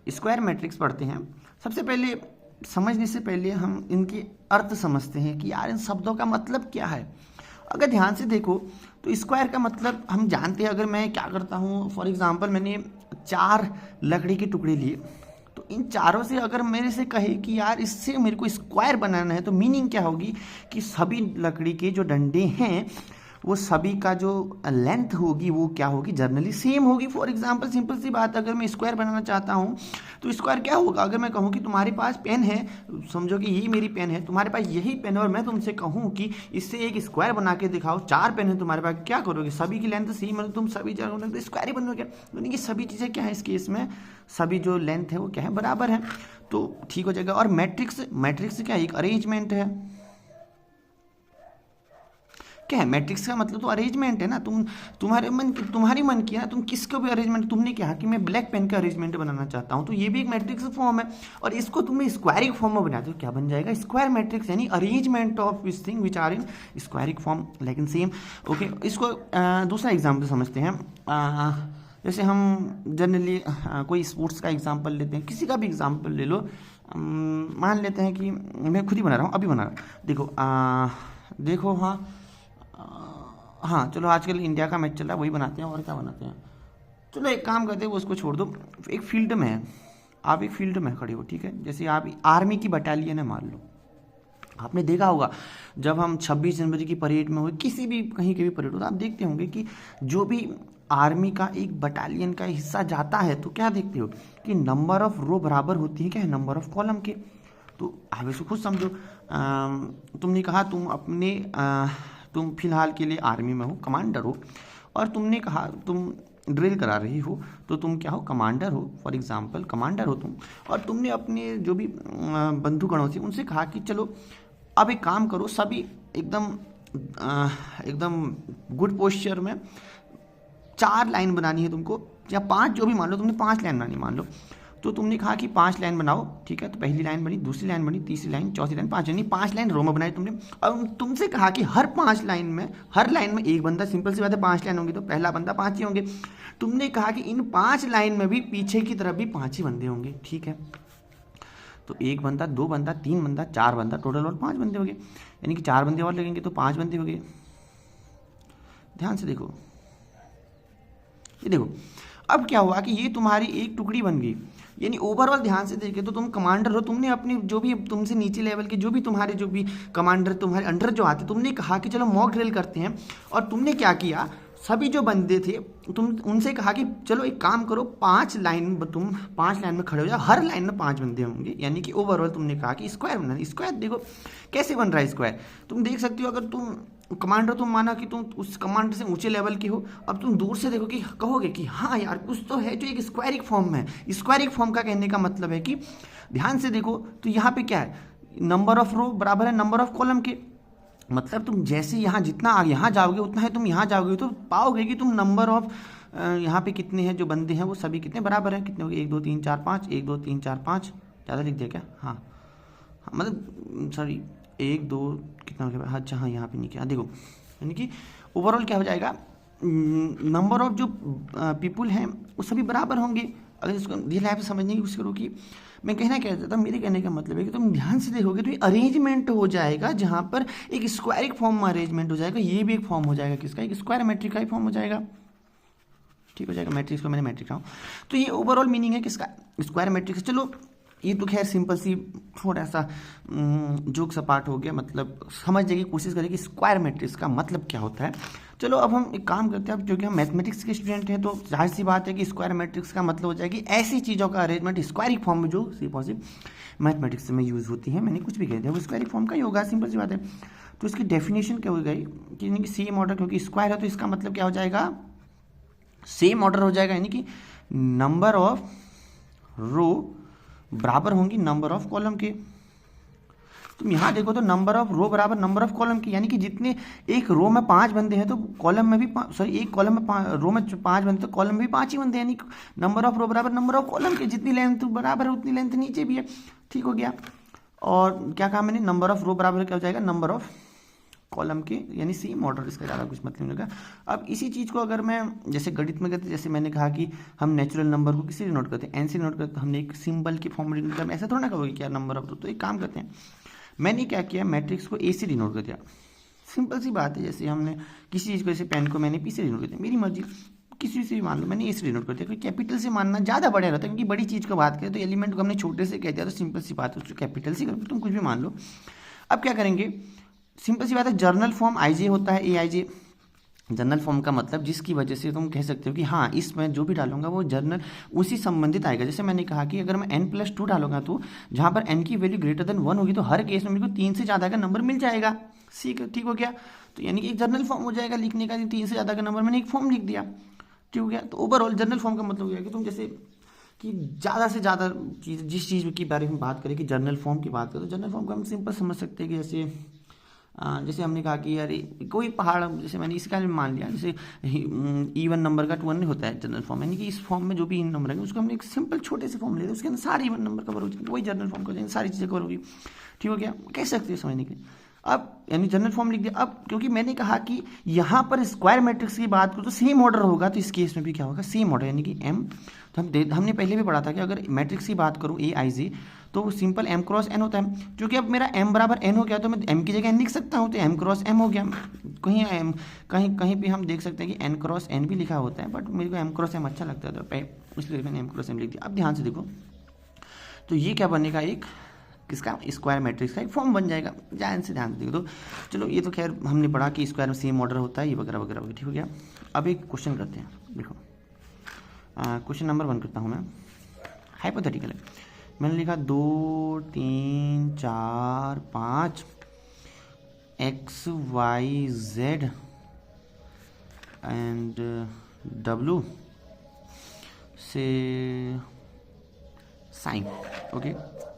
Square matrix पढ़ते हैं, सबसे पहले समझने से पहले हम इनके अर्थ समझते हैं कि यार इन शब्दों का मतलब क्या है। अगर ध्यान से देखो तो स्क्वायर का मतलब हम जानते हैं। अगर मैं क्या करता हूँ, फॉर एग्जांपल मैंने 4 लकड़ी के टुकड़े लिए, तो इन चारों से अगर मेरे से कहे कि यार इससे मेरे को स्क्वायर बनाना है, तो मीनिंग क्या होगी कि सभी लकड़ी के जो डंडे हैं वो सभी का जो लेंथ होगी वो क्या होगी, जनरली सेम होगी। फॉर एग्जांपल सिंपल सी बात, अगर मैं स्क्वायर बनाना चाहता हूँ तो स्क्वायर क्या होगा, अगर मैं कहूँ कि तुम्हारे पास पेन है, समझो कि ये मेरी पेन है, तुम्हारे पास यही पेन है, और मैं तुमसे कहूँ कि इससे एक स्क्वायर बना के दिखाओ, 4 पेन है तुम्हारे पास, क्या करोगे, सभी की लेंथ सेम है, तुम सभी जगह तो स्क्वायर ही बनोगे। यानी कि सभी चीज़ें क्या है इस केस में, सभी जो लेंथ है वो क्या है, बराबर है, तो ठीक हो जाएगा। और मैट्रिक्स, मैट्रिक्स क्या है, एक अरेंजमेंट है। क्या है, मैट्रिक्स का मतलब तो अरेंजमेंट है ना। तुम्हारी मन की ना, तुम किसको भी अरेंजमेंट, तुमने कहा कि मैं ब्लैक पेन का अरेंजमेंट बनाना चाहता हूँ, तो ये भी एक मैट्रिक्स फॉर्म है, और इसको तुमने स्क्वायरिक फॉर्म में बनाते हो, क्या बन जाएगा, स्क्वायर मैट्रिक्स, यानी arrangement of this thing which are in स्क्वायरिक फॉर्म, लेकिन सेम। ओके, इसको दूसरा एग्जाम्पल समझते हैं। जैसे हम जनरली कोई स्पोर्ट्स का एग्जाम्पल लेते हैं, किसी का भी एग्जाम्पल ले लो। मान लेते हैं कि मैं खुद ही बना रहा हूँ, अभी बना रहा हूँ, देखो हाँ, हाँ चलो, आजकल इंडिया का मैच चल रहा है, वही बनाते हैं, और क्या बनाते हैं। चलो एक काम करते हैं, वो उसको छोड़ दो। एक फील्ड में है, आप एक फील्ड में खड़े हो, ठीक है, जैसे आप आर्मी की बटालियन है मान लो। आपने देखा होगा जब हम 26 जनवरी की परेड में हो, किसी भी कहीं के भी परेड हो, तो आप देखते होंगे कि जो भी आर्मी का एक बटालियन का हिस्सा जाता है, तो क्या देखते हो कि नंबर ऑफ रो बराबर होती है क्या है, नंबर ऑफ कॉलम के। तो आप इसको खुद समझो। तुमने कहा तुम फिलहाल के लिए आर्मी में हो, कमांडर हो, और तुमने कहा तुम ड्रिल करा रही हो, तो तुम क्या हो, कमांडर हो, फॉर एग्जांपल कमांडर हो तुम, और तुमने अपने जो भी बंधुगणों से उनसे कहा कि चलो अब एक काम करो, सभी एकदम गुड पोस्चर में 4 लाइन बनानी है तुमको, या 5, जो भी मान लो, तुमने 5 लाइन बनानी मान लो, तो तुमने कहा कि 5 लाइन बनाओ, ठीक है, तो पहली लाइन बनी, दूसरी लाइन बनी, तीसरी लाइन, चौथी लाइन, 5, यानी 5 लाइन रो में बनाई तुमने। और तुमसे कहा कि हर लाइन में एक बंदा, सिंपल सी बात है, 5 लाइन होंगी तो पहला बंदा 5 ही होंगे। तुमने कहा कि इन 5 लाइन में भी पीछे की तरफ भी 5 ही बंदे होंगे, ठीक है, तो 1 बंदा, 2 बंदा, 3 बंदा, 4 बंदा, टोटल और 5 बंदे हो गए, यानी कि 4 बंदे और लगेंगे तो 5 बंदे हो गए। ध्यान से देखो, ये देखो, अब क्या हुआ कि ये तुम्हारी एक टुकड़ी बन गई, यानी ओवरऑल ध्यान से देखे तो तुम कमांडर हो, तुमने अपनी जो भी तुमसे नीचे लेवल के जो भी कमांडर तुम्हारे अंडर जो आते, तुमने कहा कि चलो मॉक ड्रिल करते हैं, और तुमने क्या किया, सभी जो बंदे थे तुम उनसे कहा कि चलो एक काम करो, 5 लाइन में खड़े हो जाओ, हर लाइन में 5 बंदे होंगे, यानी कि ओवरऑल तुमने कहा कि स्क्वायर बनना है। स्क्वायर देखो कैसे बन रहा है स्क्वायर, तुम देख सकते हो, अगर तुम कमांडर, तुम माना कि तुम उस कमांडर से ऊंचे लेवल के हो, अब तुम दूर से देखो कि कहोगे कि हाँ यार कुछ तो है जो एक स्क्वायरिक फॉर्म में है। स्क्वायरिक फॉर्म का कहने का मतलब है कि ध्यान से देखो तो यहाँ पे क्या है, नंबर ऑफ रो बराबर है नंबर ऑफ कॉलम के, मतलब तुम जैसे यहाँ जितना यहाँ जाओगे उतना है, तुम यहाँ जाओगे तो पाओगे कि तुम नंबर ऑफ यहाँ पे कितने हैं जो बंदे हैं वो सभी कितने बराबर हैं, कितने हो गए, 1 2 3 4 5, 1 2 3 4 5, ज़्यादा लिख दिया क्या, हाँ मतलब सॉरी 1 2 कितना हो गया, अच्छा हाँ यहाँ पे नहीं किया, देखो यानी कि ओवरऑल क्या हो जाएगा, नंबर ऑफ जो पीपुल हैं वो सभी बराबर होंगे। अगर इसको रियल लाइफ से समझने की कोशिश करो कि मैं कहना क्या चाहता हूँ, मेरे कहने का मतलब है कि तुम ध्यान से देखोगे तो ये अरेंजमेंट हो जाएगा, जहाँ पर एक स्क्वायरिक फॉर्म में अरेंजमेंट हो जाएगा, ये भी एक फॉर्म हो जाएगा किसका, एक स्क्वायर मैट्रिक का ही फॉर्म हो जाएगा, ठीक हो जाएगा। मैट्रिक्स को मैंने मैट्रिक रहा हूँ, तो ये ओवरऑल मीनिंग है किसका, स्क्वायर मैट्रिक्स। चलो ये तो खैर सिंपल सी थोड़ा सा जोक सा पार्ट हो गया, मतलब समझने की कोशिश करें कि स्क्वायर मैट्रिक्स का मतलब क्या होता है। चलो अब हम एक काम करते हैं, अब क्योंकि हम मैथमेटिक्स के स्टूडेंट हैं तो जाहिर सी बात है कि स्क्वायर मैट्रिक्स का मतलब हो जाएगी ऐसी चीज़ों का अरेंजमेंट स्क्वायरिक फॉर्म में जो सी पॉसिबल मैथमेटिक्स में यूज़ होती है। मैंने कुछ भी कह दिया वो स्क्वायरिक फॉर्म का ही होगा, सिंपल सी बात है। तो इसकी डेफिनेशन क्या हो गई कि सेम ऑर्डर, क्योंकि स्क्वायर है तो इसका मतलब क्या हो जाएगा, सेम ऑर्डर हो जाएगा, यानी कि नंबर ऑफ रो बराबर होंगी नंबर ऑफ कॉलम के। तुम यहाँ देखो तो नंबर ऑफ रो बराबर नंबर ऑफ कॉलम की, यानी कि जितने एक रो में 5 बंदे हैं तो कॉलम में भी एक कॉलम में रो में 5 बंदे तो कॉलम में भी 5 ही बंदे, यानी नंबर ऑफ रो बराबर नंबर ऑफ कॉलम के, जितनी लेंथ बराबर है उतनी लेंथ नीचे भी है, ठीक हो गया। और क्या कहा मैंने, नंबर ऑफ रो बराबर क्या हो जाएगा, नंबर ऑफ कॉलम के, यानी सेम ऑर्डर, इसका ज़्यादा कुछ मतलब नहीं होगा। अब इसी चीज़ को अगर मैं जैसे गणित में करते, जैसे मैंने कहा कि हम नेचुरल नंबर को किसी नोट करते हैं, एन से नोट करते हैं, हमने एक सिंबल की फॉर्म में, मतलब ऐसा थोड़ा ना कहोगे क्या नंबर ऑफ, तो एक काम करते हैं, मैंने क्या किया, मैट्रिक्स को ए से डिनोट कर दिया। सिंपल सी बात है, जैसे हमने किसी चीज़ को, जैसे पेन को मैंने पी से डिनोट कर दिया, मेरी मर्जी किसी से भी मान लो, मैंने ए से डिनोट कर दिया, क्योंकि कैपिटल से मानना ज़्यादा बढ़िया रहता है, क्योंकि बड़ी चीज़ को बात करें तो एलिमेंट को हमने छोटे से कह दिया तो सिंपल सी बात है, उसको कैपिटल से करो, तुम कुछ भी मान लो। अब क्या करेंगे, सिंपल सी बात है, जर्नल फॉर्म आई जे होता है, ए आई जे जनरल फॉर्म का मतलब जिसकी वजह से तुम कह सकते हो कि हाँ इसमें जो भी डालूंगा वो जर्नल उसी संबंधित आएगा। जैसे मैंने कहा कि अगर मैं n+2 डालूंगा तो जहाँ पर n की वैल्यू ग्रेटर देन 1 होगी तो हर केस में मेरे को 3 से ज़्यादा का नंबर मिल जाएगा। ठीक हो गया, तो यानी कि एक जर्नल फॉर्म हो जाएगा लिखने का, 3 से ज़्यादा का नंबर मैंने एक फॉर्म लिख दिया, ठीक हो गया। तो ओवरऑल जनरल फॉर्म का मतलब हो गया कि तुम जैसे कि ज़्यादा से ज़्यादा चीज़, जिस चीज़ की बारे में बात करें कि जर्नल फॉर्म की बात करें, तो जनरल फॉर्म को हम सिंपल समझ सकते हैं कि जैसे हमने कहा कि यार कोई पहाड़, जैसे मैंने इसका मान लिया, जैसे इवन नंबर का 2 होता है जनरल फॉर्म, यानी कि इस फॉर्म में जो भी इन नंबर है उसको हमने एक सिंपल छोटे से फॉर्म ले लिया, उसके अंदर सारे इवन नंबर कवर हो जाएंगे, वही जनरल फॉर्म कर जाएंगे, सारी चीज़ें कवर होगी, ठीक हो गया, कह सकते हो समझने के। अब यानी जनरल फॉर्म लिख दिया। अब क्योंकि मैंने कहा कि यहाँ पर स्क्वायर मैट्रिक्स की बात करो तो सेम ऑर्डर होगा, तो इस केस में भी क्या होगा, सेम ऑर्डर, यानी कि एम, तो हमने पहले भी पढ़ा था कि अगर मैट्रिक्स की बात करूँ ए आई जे तो सिंपल m क्रॉस n होता है। क्योंकि अब मेरा m बराबर n हो गया तो मैं m की जगह n लिख सकता हूँ, तो m क्रॉस m हो गया। कहीं भी हम देख सकते हैं कि n क्रॉस n भी लिखा होता है, बट मेरे को m क्रॉस m अच्छा लगता है तो इसलिए मैंने m क्रॉस m लिख दिया। अब ध्यान से देखो, तो ये क्या बनेगा, एक किसका, स्क्वायर मैट्रिक्स का एक फॉर्म बन जाएगा। ध्यान से देखो, तो चलो ये तो खैर हमने पढ़ा कि स्क्वायर में सेम ऑर्डर होता है, ये वगैरह वगैरह, ठीक हो गया। अब एक क्वेश्चन करते हैं, देखो क्वेश्चन नंबर 1 करता हूँ मैं, हाइपोथेटिकल है। मैंने लिखा 2 3 4 5 x y z and w से साइन, ओके,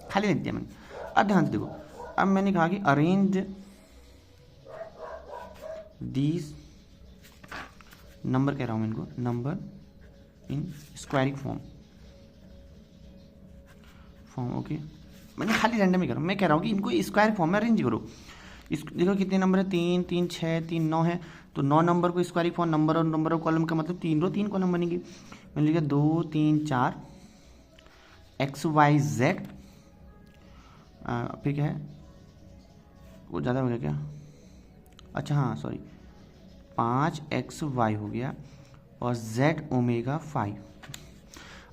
खाली लिख दिया मैंने। अब ध्यान से देखो, अब मैंने कहा कि अरेंज दीज नंबर, कह रहा हूँ मैं इनको, नंबर इन स्क्वायरिक फॉर्म, ओके, मैंने खाली रैंडम ही करा, मैं कह रहा हूँ कि इनको स्क्वायर फॉर्म में अरेंज करो। इस देखो कितने नंबर है, 3 3 6 3 9 है, तो 9 नंबर को स्क्वायर फॉर्म, नंबर और नंबर ऑफ कॉलम का मतलब 3 रो 3 कॉलम बनेंगे। मैंने लिखा 2 3 4 x y z, फिर क्या है, वो ज़्यादा हो गया क्या, अच्छा हाँ सॉरी, 5 x y हो गया और z ओमेगा 5।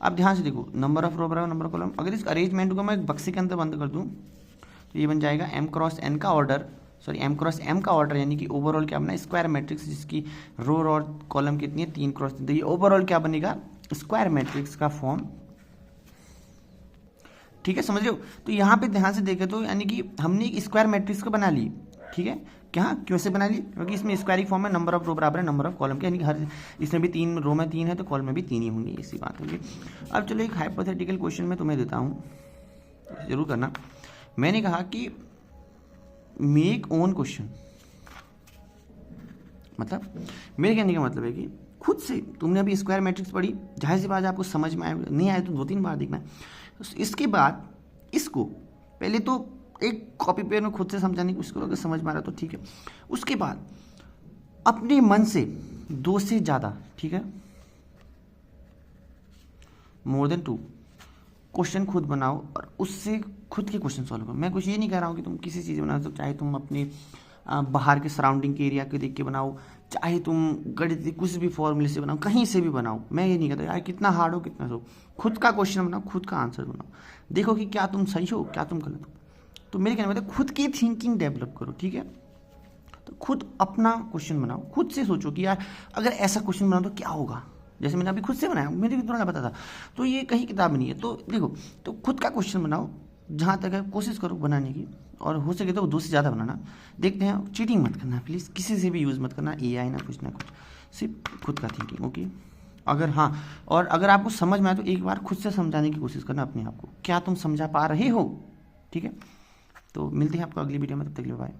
अब ध्यान से देखो, नंबर ऑफ रो बराबर नंबर ऑफ कॉलम, अगर इस अरेंजमेंट को मैं एक बक्से के अंदर बंद कर दूं तो ये बन जाएगा m क्रॉस n का order, sorry m cross m का ऑर्डर, यानी कि ओवरऑल क्या बना, स्क्वायर मैट्रिक्स जिसकी रो और कॉलम कितनी है, 3 क्रॉस 3, तो ये ओवरऑल क्या बनेगा, स्क्वायर मैट्रिक्स का फॉर्म, ठीक है, समझ रहे हो। तो यहाँ पे ध्यान से देखे तो यानी कि हमने एक स्क्वायर मैट्रिक्स को बना ली, ठीक है, क्या क्यों से बना ली, क्योंकि इसमें स्क्वायरिक फॉर्म है, नंबर ऑफ रो बराबर है नंबर ऑफ कॉलम के, यानी कि हर इसमें भी 3 रो में 3 है तो कॉलम में भी 3 ही होंगे, इसी बात होगी। अब चलो एक हाइपोथेटिकल क्वेश्चन में तुम्हें देता हूँ, जरूर करना। मैंने कहा कि मेक ओन क्वेश्चन, मतलब मेरे कहने का मतलब है कि खुद से, तुमने अभी स्क्वायर मैट्रिक्स पढ़ी, जाहिर सी बात आपको समझ में आए, नहीं आए तो 2-3 बार देखना है। इसके बाद इसको पहले तो एक कॉपी पेन में खुद से समझाने की कोशिश करो, अगर समझ में आ रहा तो ठीक है। उसके बाद अपने मन से 2 से ज़्यादा, ठीक है, मोर देन 2 क्वेश्चन खुद बनाओ और उससे खुद के क्वेश्चन सॉल्व करो। मैं कुछ ये नहीं कह रहा हूँ कि तुम किसी चीज़ बनाओ, तो चाहे तुम अपने बाहर के सराउंडिंग के एरिया के देख के बनाओ, चाहे तुम गणित कुछ भी फॉर्मूले से बनाओ, कहीं से भी बनाओ, मैं ये नहीं कहता यार कितना हार्ड हो कितना सो, खुद का क्वेश्चन बनाओ, खुद का आंसर बनाओ, देखो कि क्या तुम सही हो क्या तुम गलत हो। तो मेरे कहने मतलब खुद की थिंकिंग डेवलप करो, ठीक है, तो खुद अपना क्वेश्चन बनाओ, खुद से सोचो कि यार अगर ऐसा क्वेश्चन बनाओ तो क्या होगा, जैसे मैंने अभी खुद से बनाया, मुझे भी थोड़ा पता था, तो ये कहीं किताब नहीं है। तो देखो, तो खुद का क्वेश्चन बनाओ, जहाँ तक है कोशिश करो बनाने की, और हो सके तो 2 से ज़्यादा बनाना। देखते हैं, चीटिंग मत करना प्लीज़, किसी से भी यूज़ मत करना, AI ना कुछ, सिर्फ खुद का थिंकिंग, ओके। अगर हाँ, और अगर आपको समझ में आए तो एक बार खुद से समझाने की कोशिश करना अपने आप को, क्या तुम समझा पा रहे हो, ठीक है। तो मिलते हैं आपको अगली वीडियो में, तब तक के लिए बाय।